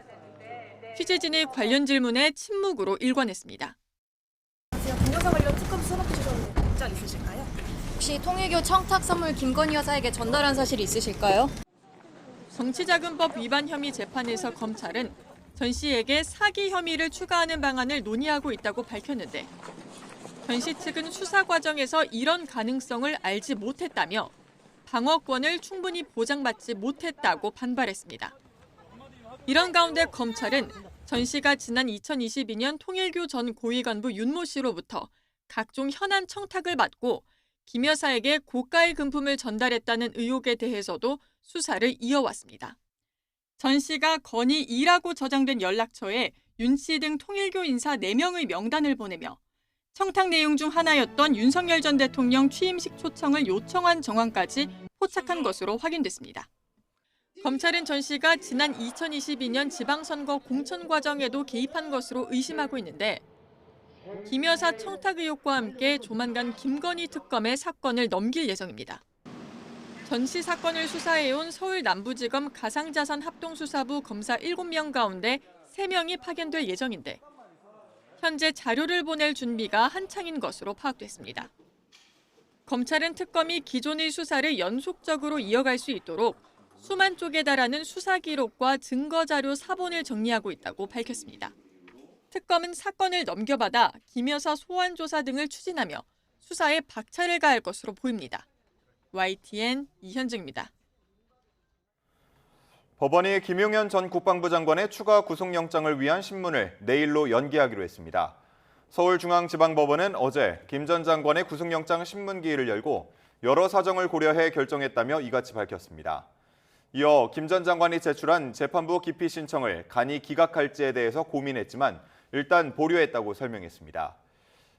Speaker 27: 취재진의 관련 질문에 침묵으로 일관했습니다.
Speaker 28: 동영상 관련 특검 수사 받으셨는데 입장 있으실까요? 혹시 통일교 청탁 선물 김건희 여사에게 전달한 사실이 있으실까요?
Speaker 27: 정치자금법 위반 혐의 재판에서 검찰은 전 씨에게 사기 혐의를 추가하는 방안을 논의하고 있다고 밝혔는데 전 씨 측은 수사 과정에서 이런 가능성을 알지 못했다며 방어권을 충분히 보장받지 못했다고 반발했습니다. 이런 가운데 검찰은 전 씨가 지난 2022년 통일교 전 고위간부 윤모 씨로부터 각종 현안 청탁을 받고 김 여사에게 고가의 금품을 전달했다는 의혹에 대해서도 수사를 이어왔습니다. 전 씨가 건의 2라고 저장된 연락처에 윤 씨 등 통일교 인사 4명의 명단을 보내며 청탁 내용 중 하나였던 윤석열 전 대통령 취임식 초청을 요청한 정황까지 포착한 것으로 확인됐습니다. 검찰은 전 씨가 지난 2022년 지방선거 공천 과정에도 개입한 것으로 의심하고 있는데 김 여사 청탁 의혹과 함께 조만간 김건희 특검에 사건을 넘길 예정입니다. 전 씨 사건을 수사해온 서울 남부지검 가상자산합동수사부 검사 7명 가운데 3명이 파견될 예정인데 현재 자료를 보낼 준비가 한창인 것으로 파악됐습니다. 검찰은 특검이 기존의 수사를 연속적으로 이어갈 수 있도록 수만 쪽에 달하는 수사 기록과 증거 자료 사본을 정리하고 있다고 밝혔습니다. 특검은 사건을 넘겨받아 김 여사 소환 조사 등을 추진하며 수사에 박차를 가할 것으로 보입니다. YTN 이현정입니다.
Speaker 1: 법원이 김용현 전 국방부 장관의 추가 구속영장을 위한 신문을 내일로 연기하기로 했습니다. 서울중앙지방법원은 어제 김 전 장관의 구속영장 신문기일을 열고 여러 사정을 고려해 결정했다며 이같이 밝혔습니다. 이어 김 전 장관이 제출한 재판부 기피 신청을 간이 기각할지에 대해서 고민했지만 일단 보류했다고 설명했습니다.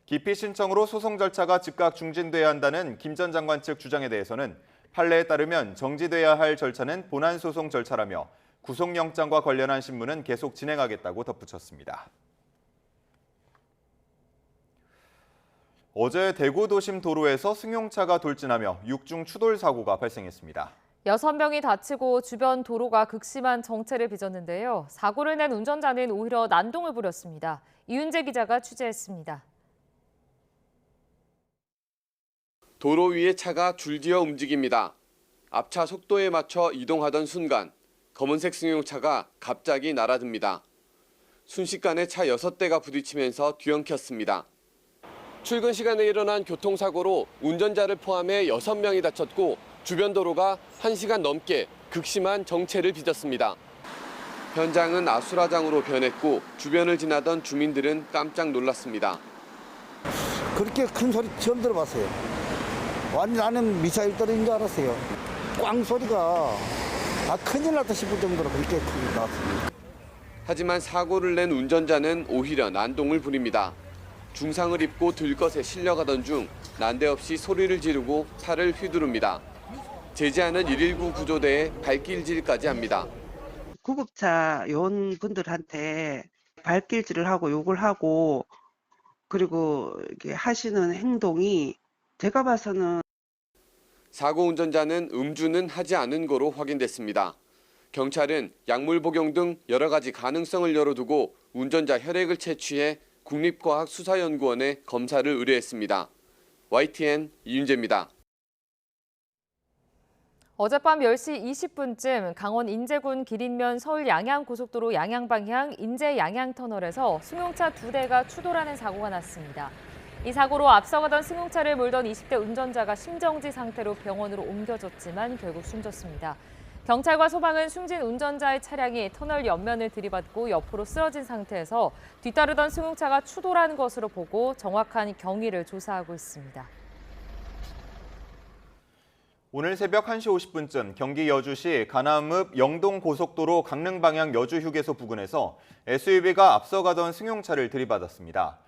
Speaker 1: 기피 신청으로 소송 절차가 즉각 중진돼야 한다는 김 전 장관 측 주장에 대해서는 판례에 따르면 정지돼야 할 절차는 본안 소송 절차라며 구속영장과 관련한 신문은 계속 진행하겠다고 덧붙였습니다. 어제 대구 도심 도로에서 승용차가 돌진하며 6중 추돌 사고가 발생했습니다.
Speaker 2: 6명이 다치고 주변 도로가 극심한 정체를 빚었는데요. 사고를 낸 운전자는 오히려 난동을 부렸습니다. 이윤재 기자가 취재했습니다.
Speaker 10: 도로 위에 차가 줄지어 움직입니다. 앞차 속도에 맞춰 이동하던 순간 검은색 승용차가 갑자기 날아듭니다. 순식간에 차 6대가 부딪히면서 뒤엉켰습니다. 출근 시간에 일어난 교통사고로 운전자를 포함해 6명이 다쳤고 주변 도로가 1시간 넘게 극심한 정체를 빚었습니다. 현장은 아수라장으로 변했고 주변을 지나던 주민들은 깜짝 놀랐습니다.
Speaker 11: 그렇게 큰 소리 처음 들어봤어요. 완전 나는 미사일 떨어진 줄 알았어요. 꽝 소리가 큰일 났다 싶을 정도로 그렇게 크게 나왔습니다.
Speaker 10: 하지만 사고를 낸 운전자는 오히려 난동을 부립니다. 중상을 입고 들것에 실려가던 중 난데없이 소리를 지르고 차를 휘두릅니다. 제지하는 119 구조대에 발길질까지 합니다.
Speaker 12: 구급차 요원분들한테 발길질을 하고 욕을 하고 그리고 이렇게 하시는 행동이 제가 봐서는
Speaker 10: 사고 운전자는 음주는 하지 않은 거로 확인됐습니다. 경찰은 약물 복용 등 여러 가지 가능성을 열어두고 운전자 혈액을 채취해 국립과학수사연구원에 검사를 의뢰했습니다. YTN 이윤재입니다.
Speaker 2: 어젯밤 10시 20분쯤 강원 인제군 기린면 서울 양양고속도로 양양방향 인제-양양터널에서 승용차 2대가 추돌하는 사고가 났습니다. 이 사고로 앞서가던 승용차를 몰던 20대 운전자가 심정지 상태로 병원으로 옮겨졌지만 결국 숨졌습니다. 경찰과 소방은 숨진 운전자의 차량이 터널 옆면을 들이받고 옆으로 쓰러진 상태에서 뒤따르던 승용차가 추돌한 것으로 보고 정확한 경위를 조사하고 있습니다.
Speaker 1: 오늘 새벽 1시 50분쯤 경기 여주시 가남읍 영동고속도로 강릉 방향 여주휴게소 부근에서 SUV가 앞서가던 승용차를 들이받았습니다.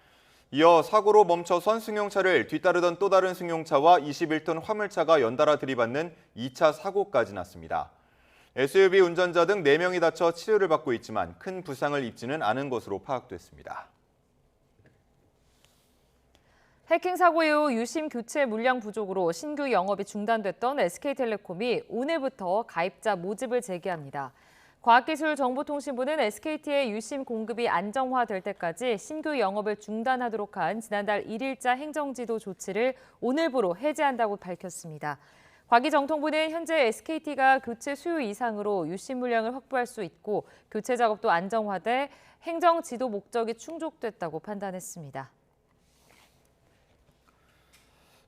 Speaker 1: 이어 사고로 멈춰선 승용차를 뒤따르던 또 다른 승용차와 21톤 화물차가 연달아 들이받는 2차 사고까지 났습니다. SUV 운전자 등 4명이 다쳐 치료를 받고 있지만 큰 부상을 입지는 않은 것으로 파악됐습니다.
Speaker 2: 해킹 사고 이후 유심 교체 물량 부족으로 신규 영업이 중단됐던 SK텔레콤이 오늘부터 가입자 모집을 재개합니다. 과학기술정보통신부는 SKT의 유심 공급이 안정화될 때까지 신규 영업을 중단하도록 한 지난달 1일자 행정지도 조치를 오늘부로 해제한다고 밝혔습니다. 과기정통부는 현재 SKT가 교체 수요 이상으로 유심 물량을 확보할 수 있고 교체 작업도 안정화돼 행정지도 목적이 충족됐다고 판단했습니다.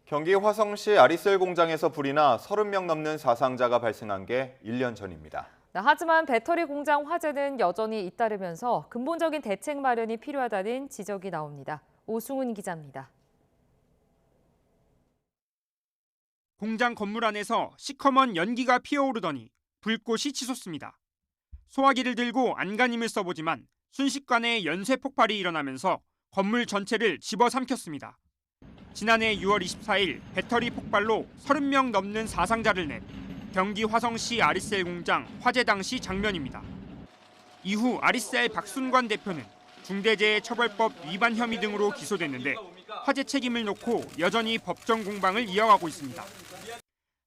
Speaker 1: 경기 화성시 아리셀 공장에서 불이 나 30명 넘는 사상자가 발생한 게 1년 전입니다.
Speaker 2: 하지만 배터리 공장 화재는 여전히 잇따르면서 근본적인 대책 마련이 필요하다는 지적이 나옵니다. 오승훈 기자입니다.
Speaker 13: 공장 건물 안에서 시커먼 연기가 피어오르더니 불꽃이 치솟습니다. 소화기를 들고 안간힘을 써보지만 순식간에 연쇄 폭발이 일어나면서 건물 전체를 집어삼켰습니다. 지난해 6월 24일 배터리 폭발로 30명 넘는 사상자를 낸 경기 화성시 아리셀 공장 화재 당시 장면입니다. 이후 아리셀 박순관 대표는 중대재해처벌법 위반 혐의 등으로 기소됐는데 화재 책임을 놓고 여전히 법정 공방을 이어가고 있습니다.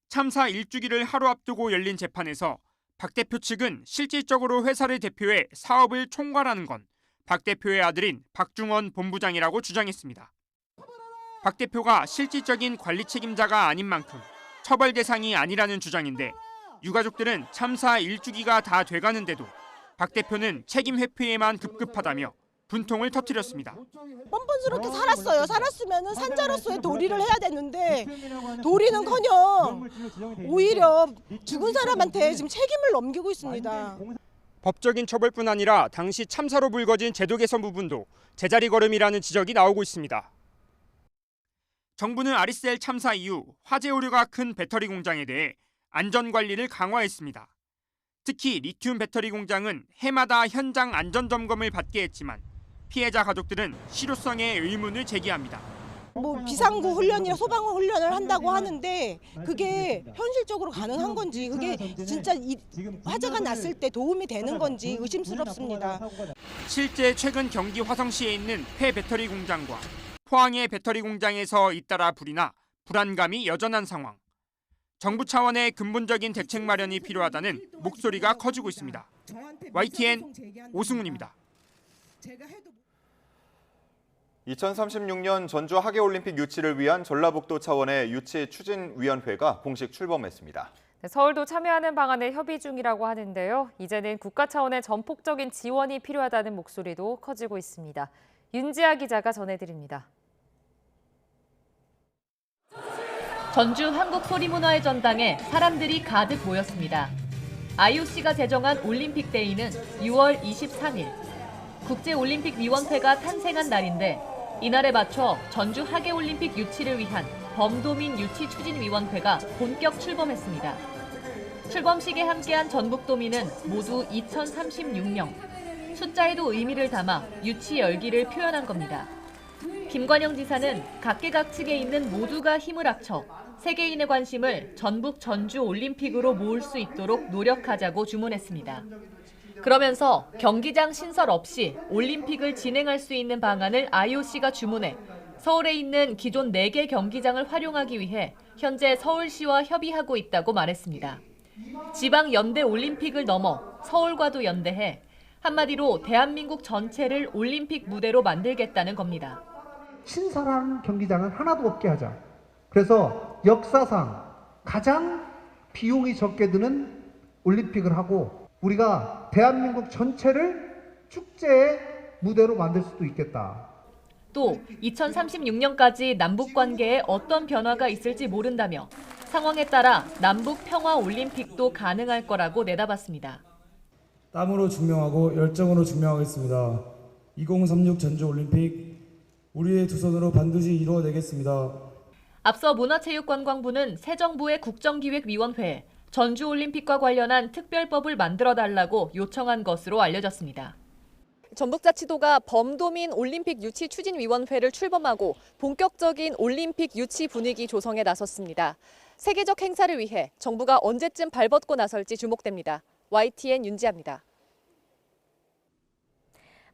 Speaker 13: 참사 1주기를 하루 앞두고 열린 재판에서 박 대표 측은 실질적으로 회사를 대표해 사업을 총괄하는 건 박 대표의 아들인 박중원 본부장이라고 주장했습니다. 박 대표가 실질적인 관리 책임자가 아닌 만큼 처벌 대상이 아니라는 주장인데 유가족들은 참사 1주기가 다 돼가는데도 박 대표는 책임 회피에만 급급하다며 분통을 터뜨렸습니다.
Speaker 14: 뻔뻔스럽게 살았어요. 살았으면 산자로서의 도리를 해야 되는데 도리는커녕 오히려 죽은 사람한테 지금 책임을 넘기고 있습니다.
Speaker 13: 법적인 처벌뿐 아니라 당시 참사로 불거진 제도 개선 부분도 제자리 걸음이라는 지적이 나오고 있습니다. 정부는 아리셀 참사 이후 화재 우려가 큰 배터리 공장에 대해 안전관리를 강화했습니다. 특히 리튬 배터리 공장은 해마다 현장 안전점검을 받게 했지만 피해자 가족들은 실효성에 의문을 제기합니다.
Speaker 14: 비상구 훈련이나 소방관 훈련을 한다고 하는데 그게 현실적으로 가능한 건지 그게 진짜 화재가 났을 때 도움이 되는 건지 의심스럽습니다.
Speaker 13: 실제 최근 경기 화성시에 있는 폐배터리 공장과 포항의 배터리 공장에서 잇따라 불이 나 불안감이 여전한 상황. 정부 차원의 근본적인 대책 마련이 필요하다는 목소리가 커지고 있습니다. YTN 오승훈입니다.
Speaker 1: 2036년 전주 하계올림픽 유치를 위한 전라북도 차원의 유치 추진위원회가 공식 출범했습니다.
Speaker 2: 서울도 참여하는 방안에 협의 중이라고 하는데요. 이제는 국가 차원의 전폭적인 지원이 필요하다는 목소리도 커지고 있습니다. 윤지아 기자가 전해드립니다.
Speaker 19: 전주 한국소리문화의 전당에 사람들이 가득 모였습니다. IOC가 제정한 올림픽데이는 6월 23일. 국제올림픽위원회가 탄생한 날인데 이날에 맞춰 전주 하계올림픽 유치를 위한 범도민 유치추진위원회가 본격 출범했습니다. 출범식에 함께한 전북도민은 모두 2036명. 숫자에도 의미를 담아 유치 열기를 표현한 겁니다. 김관영 지사는 각계각층에 있는 모두가 힘을 합쳐 세계인의 관심을 전북 전주 올림픽으로 모을 수 있도록 노력하자고 주문했습니다. 그러면서 경기장 신설 없이 올림픽을 진행할 수 있는 방안을 IOC가 주문해 서울에 있는 기존 4개 경기장을 활용하기 위해 현재 서울시와 협의하고 있다고 말했습니다. 지방 연대 올림픽을 넘어 서울과도 연대해 한마디로 대한민국 전체를 올림픽 무대로 만들겠다는 겁니다.
Speaker 15: 신설하는 경기장은 하나도 없게 하자. 그래서 역사상 가장 비용이 적게 드는 올림픽을 하고 우리가 대한민국 전체를 축제의 무대로 만들 수도 있겠다.
Speaker 19: 또 2036년까지 남북 관계에 어떤 변화가 있을지 모른다며 상황에 따라 남북 평화 올림픽도 가능할 거라고 내다봤습니다.
Speaker 16: 땀으로 증명하고 열정으로 증명하겠습니다. 2036 전주 올림픽 우리의 두 손으로 반드시 이루어내겠습니다.
Speaker 19: 앞서 문화체육관광부는 새 정부의 국정기획위원회에 전주올림픽과 관련한 특별법을 만들어달라고 요청한 것으로 알려졌습니다.
Speaker 17: 전북자치도가 범도민 올림픽 유치 추진위원회를 출범하고 본격적인 올림픽 유치 분위기 조성에 나섰습니다. 세계적 행사를 위해 정부가 언제쯤 발벗고 나설지 주목됩니다. YTN 윤지아입니다.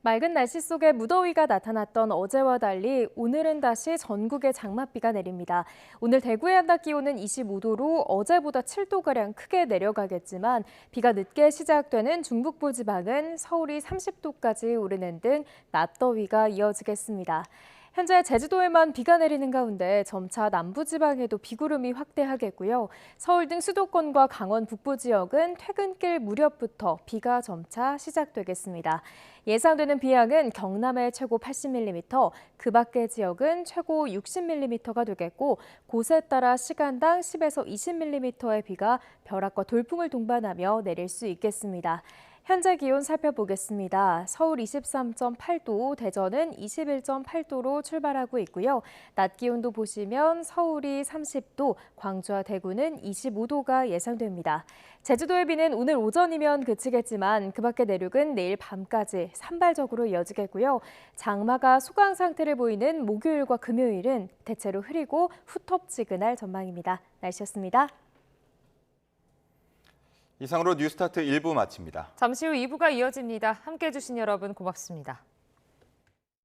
Speaker 18: 맑은 날씨 속에 무더위가 나타났던 어제와 달리 오늘은 다시 전국에 장맛비가 내립니다. 오늘 대구의 한낮 기온은 25도로 어제보다 7도가량 크게 내려가겠지만 비가 늦게 시작되는 중북부 지방은 서울이 30도까지 오르는 등 낮더위가 이어지겠습니다. 현재 제주도에만 비가 내리는 가운데 점차 남부지방에도 비구름이 확대하겠고요. 서울 등 수도권과 강원 북부 지역은 퇴근길 무렵부터 비가 점차 시작되겠습니다. 예상되는 비양은 경남의 최고 80mm, 그 밖의 지역은 최고 60mm가 되겠고 곳에 따라 시간당 10에서 20mm의 비가 벼락과 돌풍을 동반하며 내릴 수 있겠습니다. 현재 기온 살펴보겠습니다. 서울 23.8도, 대전은 21.8도로 출발하고 있고요. 낮 기온도 보시면 서울이 30도, 광주와 대구는 25도가 예상됩니다. 제주도의 비는 오늘 오전이면 그치겠지만 그 밖의 내륙은 내일 밤까지 산발적으로 이어지겠고요. 장마가 소강 상태를 보이는 목요일과 금요일은 대체로 흐리고 후텁지근할 전망입니다. 날씨였습니다.
Speaker 1: 이상으로 뉴스타트 1부 마칩니다.
Speaker 2: 잠시 후 2부가 이어집니다. 함께해 주신 여러분 고맙습니다.